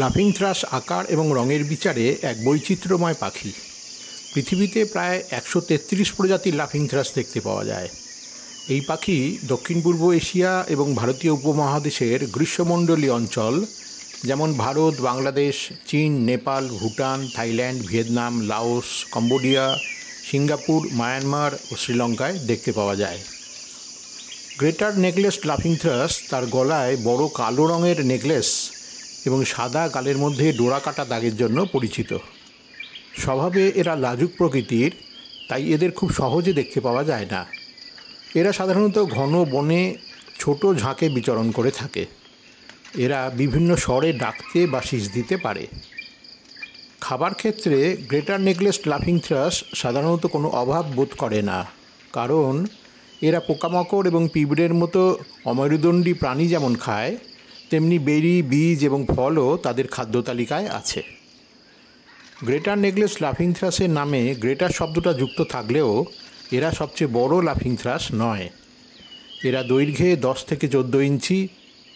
লাফিং থ্রাশ আকার এবং রঙের বিচারে এক বৈচিত্র্যময় পাখি। পৃথিবীতে প্রায় 133 প্রজাতির লাফিং থ্রাশ দেখতে পাওয়া যায়। এই পাখি দক্ষিণ পূর্ব এশিয়া এবং ভারতীয় উপমহাদেশের গ্রীষ্মমণ্ডলীয় অঞ্চল যেমন ভারত, বাংলাদেশ, চীন, Nepal, Bhutan, Thailand, Vietnam, Laos, Cambodia, Singapore, Myanmar ও শ্রীলঙ্কায় দেখতে পাওয়া যায়। গ্রেটার নেকলেসড লাফিং থ্রাশ তার গলায় বড় কালো রঙের নেকলেস এবং সাদা গালের মধ্যে ডোরা কাটা দাগের জন্য পরিচিত। স্বভাবে এরা লাজুক প্রকৃতির, তাই এদের খুব সহজে দেখতে পাওয়া যায় না। এরা সাধারণত ঘন বনে ছোট ঝাঁকে বিচরণ করে থাকে। এরা বিভিন্ন স্বরে ডাকতে বা শিস দিতে পারে। খাবার ক্ষেত্রে গ্রেটার নেকলেসড লাফিং থ্রাশ সাধারণত কোনো অভাব বোধ করে না, কারণ এরা পোকামাকড় এবং পিঁপড়ের মতো অমেরুদণ্ডী প্রাণী যেমন খায়, তেমনি বেরি, বীজ এবং ফলও তাদের খাদ্য তালিকায় আছে। গ্রেটার নেকলেসড লাফিং থ্রাশের নামে গ্রেটার শব্দটা যুক্ত থাকলেও এরা সবচেয়ে বড় লাফিং থ্রাশ নয়। এরা দৈর্ঘ্যে 10 থেকে 14 ইঞ্চি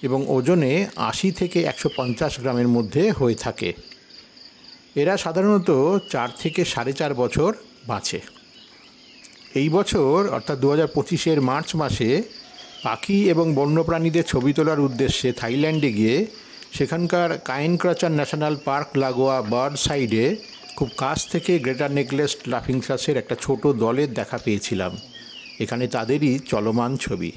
এবং ওজনে 80 থেকে 150 গ্রামের মধ্যে হয়ে থাকে। এরা সাধারণত 4 থেকে 4.5 বছর বাঁচে। এই বছর অর্থাৎ 2025-এর মার্চ মাসে পাখি এবং বন্যপ্রাণীদের ছবি তোলার উদ্দেশ্যে থাইল্যান্ডে গিয়ে সেখানকার কায়েনক্রাচার ন্যাশনাল পার্ক লাগোয়া বার্ড সাইডে খুব কাছ থেকে গ্রেটার নেকলেসড লাফিং থ্রাশের একটা ছোট দলের দেখা পেয়েছিলাম। এখানে তাদেরই চলমান ছবি।